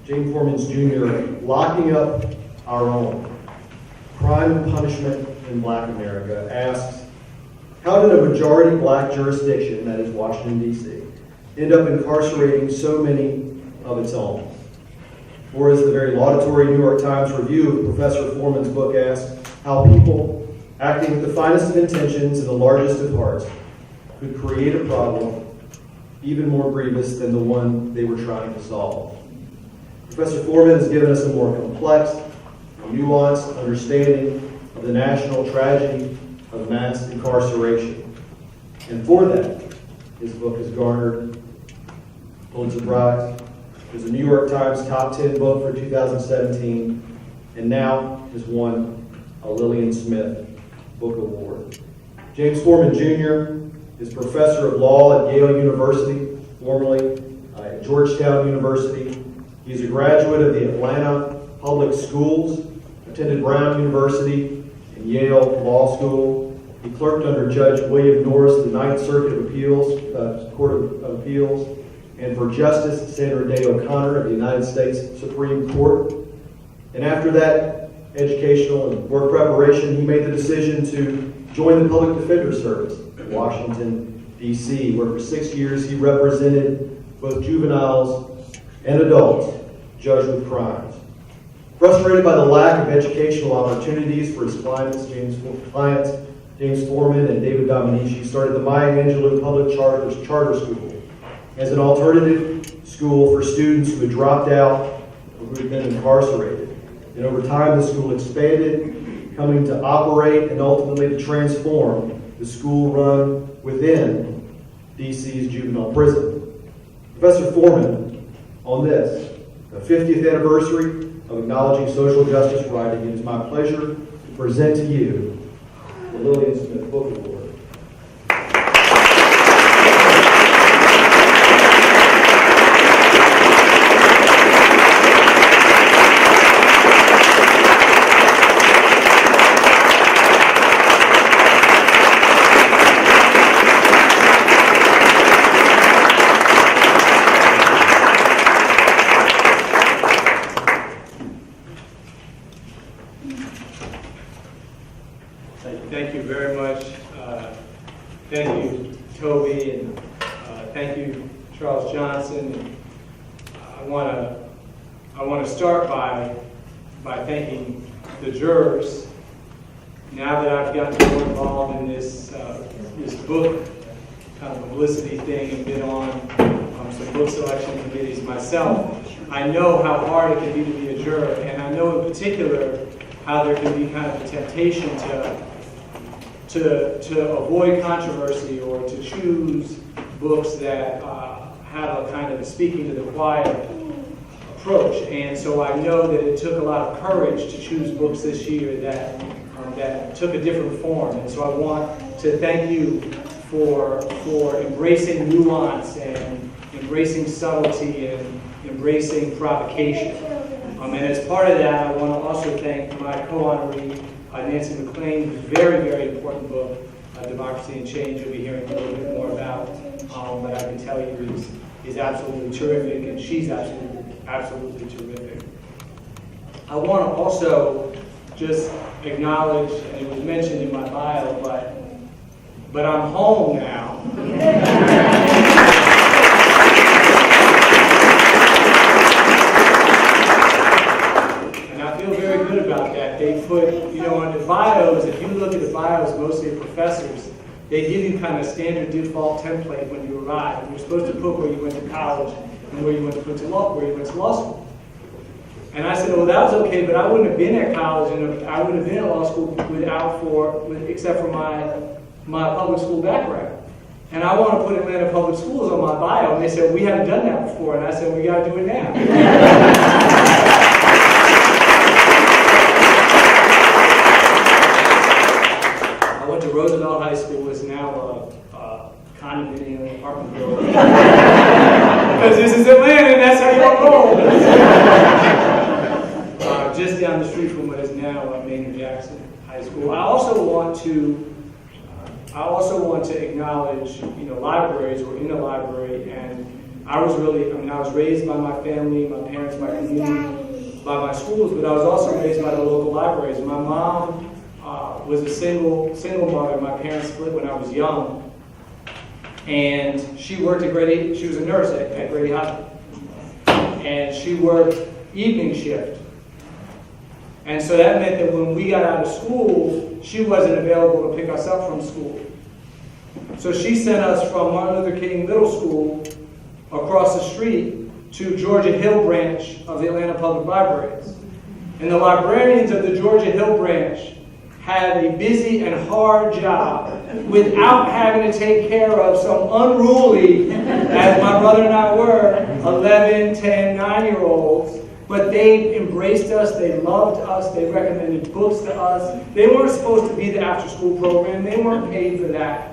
James Foreman Jr., Locking Up Our Own, Crime and Punishment in Black America, asks, how did a majority black jurisdiction, that is Washington, D.C., end up incarcerating so many of its own? Or as the very laudatory New York Times review of Professor Foreman's book asks, how people, acting with the finest of intentions and the largest of hearts, could create a problem even more grievous than the one they were trying to solve. Professor Foreman has given us a more complex, nuanced understanding of the national tragedy of mass incarceration. And for that, his book has garnered Pulitzer Prize. It was a New York Times top 10 book for 2017, and now has won a Lillian Smith Book Award. James Foreman Jr. is professor of law at Yale University, formerly at Georgetown University. He is a graduate of the Atlanta Public Schools, attended Brown University and Yale Law School. He clerked under Judge William Norris, the Ninth Circuit of Appeals, Court of Appeals, and for Justice Sandra Day O'Connor of the United States Supreme Court. And after that educational and work preparation, he made the decision to join the Public Defender Service in Washington, D.C., where for 6 years he represented both juveniles and adults judged with crimes. Frustrated by the lack of educational opportunities for his clients, James Foreman and David Dominici started the Maya Angelou Public Charter School as an alternative school for students who had dropped out or who had been incarcerated. And over time, the school expanded, coming to operate and ultimately to transform the school run within DC's juvenile prison. Professor Foreman, on this, the 50th anniversary of acknowledging social justice writing, it is my pleasure to present to you the Lillian Smith Book Award. Thank you very much. Thank you, Toby, and thank you, Charles Johnson. I want to start by thanking the jurors. Now that I've gotten more involved in this book kind of publicity thing and been on some book selection committees myself, I know how hard it can be to be a juror, and I know in particular how there can be kind of a temptation to avoid controversy or to choose books that have a kind of a speaking to the choir approach. And so I know that it took a lot of courage to choose books this year that took a different form. And so I want to thank you for embracing nuance and embracing subtlety and embracing provocation. And as part of that, I want to also thank my co-honoree, Nancy McLean, whose very, very important book, Democracy and Change, you'll be hearing a little bit more about, but I can tell you is absolutely terrific, and she's absolutely terrific. I want to also just acknowledge, and it was mentioned in my bio, but I'm home now. They put, on the bios, if you look at the bios, mostly of professors, they give you kind of standard default template when you arrive. And you're supposed to put where you went to college and where you went to law school. And I said, well, that was okay, but I wouldn't have been at college and I wouldn't have been at law school except for my public school background. And I want to put Atlanta Public Schools on my bio, and they said, we haven't done that before. And I said, we got to do it now. Roosevelt High School is now a condominium apartment building. Because this is Atlanta, and that's how you roll. Just down the street from what is now Maynard Jackson High School. I also want to acknowledge, libraries. We're in the library, and I was raised by my family, my parents, my community, by my schools, but I was also raised by the local libraries. My mom was a single mother. My parents split when I was young. And she worked at Grady, she was a nurse at Grady Hospital. And she worked evening shift. And so that meant that when we got out of school, she wasn't available to pick us up from school. So she sent us from Martin Luther King Middle School across the street to Georgia Hill branch of the Atlanta Public Libraries. And the librarians of the Georgia Hill branch had a busy and hard job without having to take care of some unruly, as my brother and I were, 11, 10, 9-year-olds. But they embraced us, they loved us, they recommended books to us. They weren't supposed to be the after-school program, they weren't paid for that.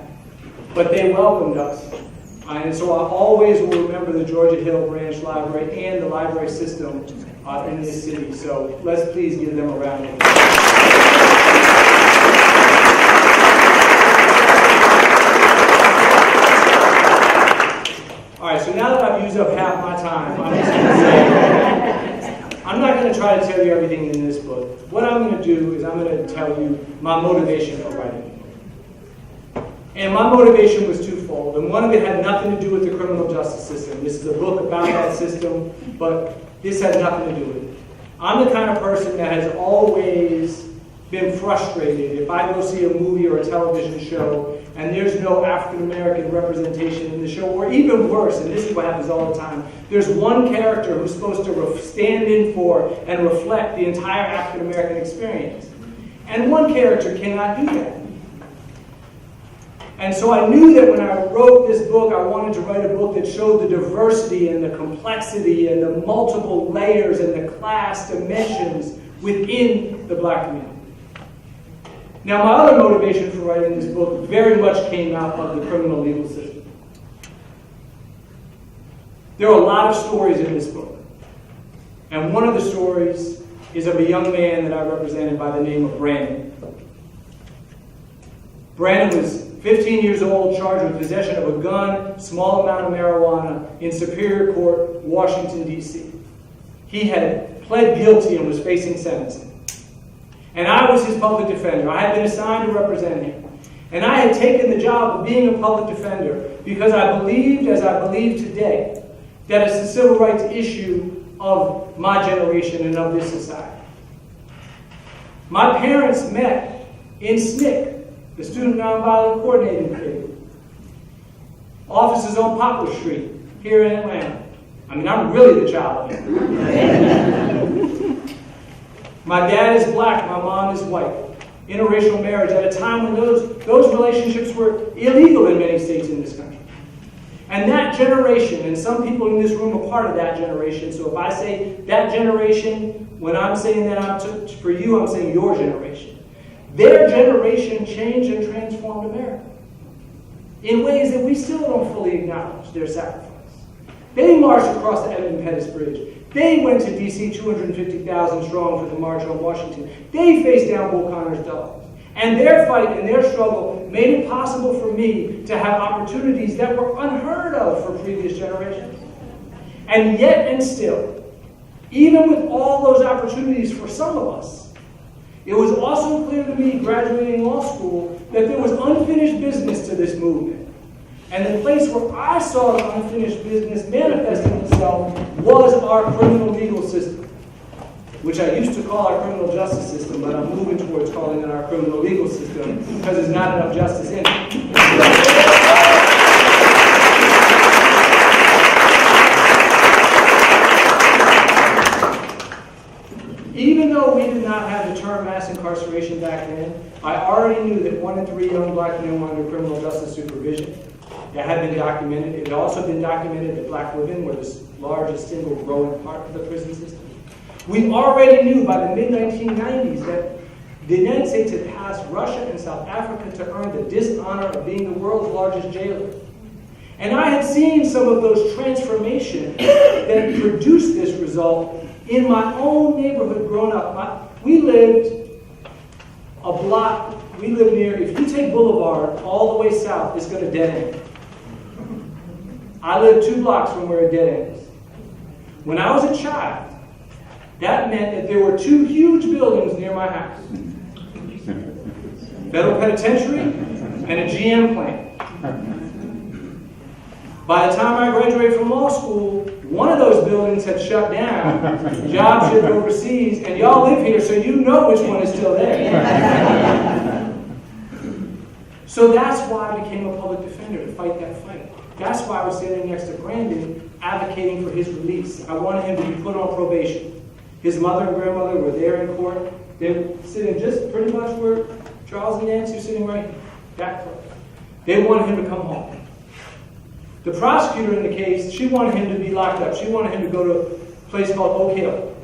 But they welcomed us. And so I always will remember the Georgia Hill Branch Library and the library system in this city. So let's please give them a round of applause. All right, so now that I've used up half my time, I'm just going to say, I'm not going to try to tell you everything in this book. What I'm going to do is I'm going to tell you my motivation for writing the book. And my motivation was twofold. And one of it had nothing to do with the criminal justice system. This is a book about that system, but this has nothing to do with it. I'm the kind of person that has always been frustrated if I go see a movie or a television show and there's no African American representation in the show, or even worse, and this is what happens all the time, there's one character who's supposed to stand in for and reflect the entire African American experience. And one character cannot do that. And so I knew that when I wrote this book, I wanted to write a book that showed the diversity and the complexity and the multiple layers and the class dimensions within the black community. Now, my other motivation for writing this book very much came out of the criminal legal system. There are a lot of stories in this book. And one of the stories is of a young man that I represented by the name of Brandon. Brandon was 15 years old, charged with possession of a gun, small amount of marijuana in Superior Court, Washington, D.C. He had pled guilty and was facing sentencing. And I was his public defender. I had been assigned to represent him. And I had taken the job of being a public defender because I believed, as I believe today, that it's a civil rights issue of my generation and of this society. My parents met in SNCC, the Student Nonviolent Coordinating Committee. Offices on Poplar Street, here in Atlanta. I mean, I'm really the child of it. My dad is black, my mom is white. Interracial marriage at a time when those relationships were illegal in many states in this country. And that generation, and some people in this room are part of that generation, so if I say that generation, when I'm saying that for you, I'm saying your generation. Their generation changed and transformed America in ways that we still don't fully acknowledge their sacrifice. They marched across the Edmund Pettus Bridge. They went to D.C. 250,000 strong for the March on Washington. They faced down Bull Connor's dogs. And their fight and their struggle made it possible for me to have opportunities that were unheard of for previous generations. And yet and still, even with all those opportunities for some of us, it was also clear to me, graduating law school, that there was unfinished business to this movement. And the place where I saw the unfinished business manifesting itself was our criminal legal system, which I used to call our criminal justice system, but I'm moving towards calling it our criminal legal system because there's not enough justice in it. Even though we did not have the term mass incarceration back then, I already knew that 1 in 3 young black men were under criminal justice supervision. That had been documented. It had also been documented that black women were the largest single growing part of the prison system. We already knew by the mid-1990s that the United States had passed Russia and South Africa to earn the dishonor of being the world's largest jailer. And I had seen some of those transformations that produced this result in my own neighborhood growing up. We lived a block, we live near, if you take Boulevard all the way south, it's going to dead end. I live 2 blocks from where a dead end is. When I was a child, that meant that there were 2 huge buildings near my house. Federal Penitentiary and a GM plant. By the time I graduated from law school, one of those buildings had shut down, jobs shipped overseas, and y'all live here, so you know which one is still there. So that's why I became a public defender, to fight that fight. That's why I was standing next to Brandon, advocating for his release. I wanted him to be put on probation. His mother and grandmother were there in court. They were sitting just pretty much where Charles and Nancy are sitting right here, that close. They wanted him to come home. The prosecutor in the case, she wanted him to be locked up. She wanted him to go to a place called Oak Hill.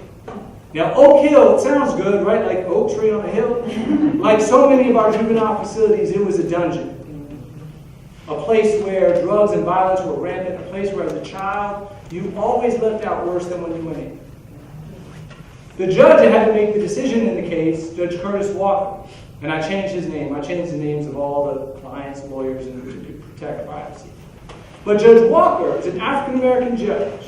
Now, Oak Hill, it sounds good, right? Like oak tree on a hill. Like so many of our juvenile facilities, it was a dungeon. A place where drugs and violence were rampant. A place where, as a child, you always left out worse than when you went in. The judge that had to make the decision in the case, Judge Curtis Walker, and I changed his name. I changed the names of all the clients, lawyers, and to protect privacy. But Judge Walker is an African-American judge.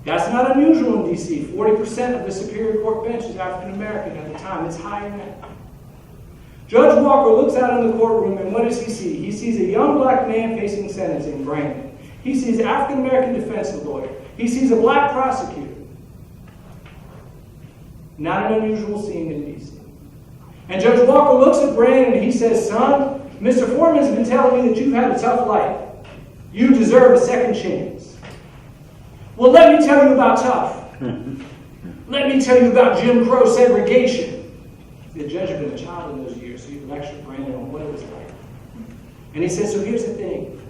That's not unusual in D.C. 40% of the Superior Court bench is African-American at the time. It's higher now. Judge Walker looks out in the courtroom, and what does he see? He sees a young black man facing sentencing, Brandon. He sees an African-American defense lawyer. He sees a black prosecutor. Not an unusual scene in D.C. And Judge Walker looks at Brandon and he says, son, Mr. Foreman's been telling me that you've had a tough life. You deserve a second chance. Well, let me tell you about tough. Let me tell you about Jim Crow segregation. The judge had been a child in those years, so he lectured Brandon on what it was like. And he said, so here's the thing.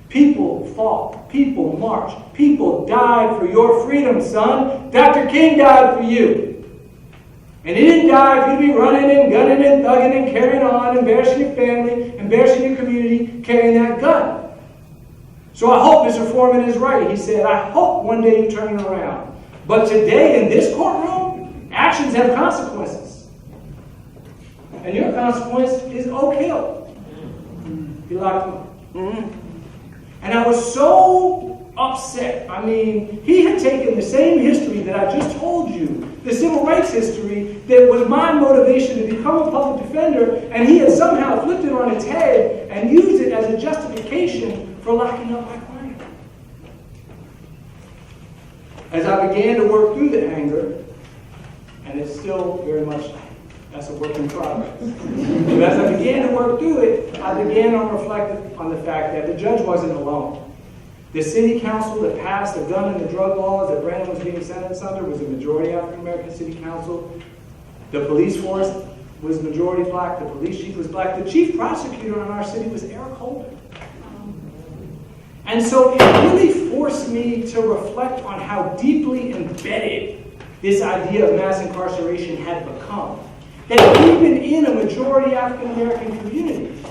People fought. People marched. People died for your freedom, son. Dr. King died for you. And he didn't die if you'd be running and gunning and thugging and carrying on, embarrassing your family, embarrassing your community, carrying that gun. So I hope Mr. Foreman is right. He said, I hope one day you turn it around. But today in this courtroom, actions have consequences. And your consequence is Oak Hill. He locked him up. And I was so upset. I mean, he had taken the same history that I just told you, the civil rights history that was my motivation to become a public defender, and he had somehow flipped it on its head and used it as a justification for locking up my client. As I began to work through the anger, and it's still very much, that's a work in progress. But as I began to work through it, I began to reflect on the fact that the judge wasn't alone. The city council that passed the gun and the drug laws that Brandon was being sentenced under was a majority African-American city council. The police force was majority black. The police chief was black. The chief prosecutor in our city was Eric Holder. And so it really forced me to reflect on how deeply embedded this idea of mass incarceration had become. That even in a majority African-American community,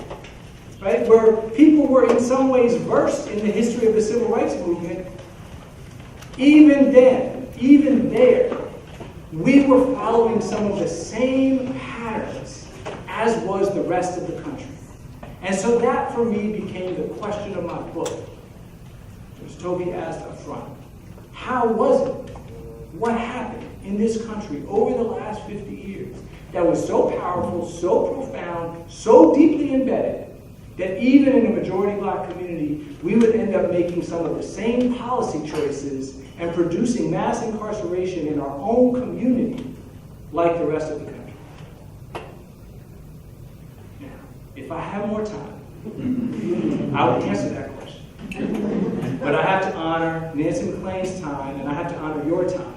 right, where people were in some ways versed in the history of the civil rights movement, even then, even there, we were following some of the same patterns as was the rest of the country. And so that, for me, became the question of my book, which Toby asked up front. How was it? What happened in this country over the last 50 years that was so powerful, so profound, so deeply embedded, that even in a majority black community, we would end up making some of the same policy choices and producing mass incarceration in our own community like the rest of the country? Now, if I have more time, I will answer that question. But I have to honor Nancy McLean's time, and I have to honor your time.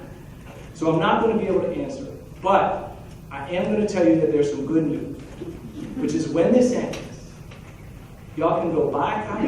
So I'm not going to be able to answer it. But I am going to tell you that there's some good news, which is when this ends, y'all can go buy a copy.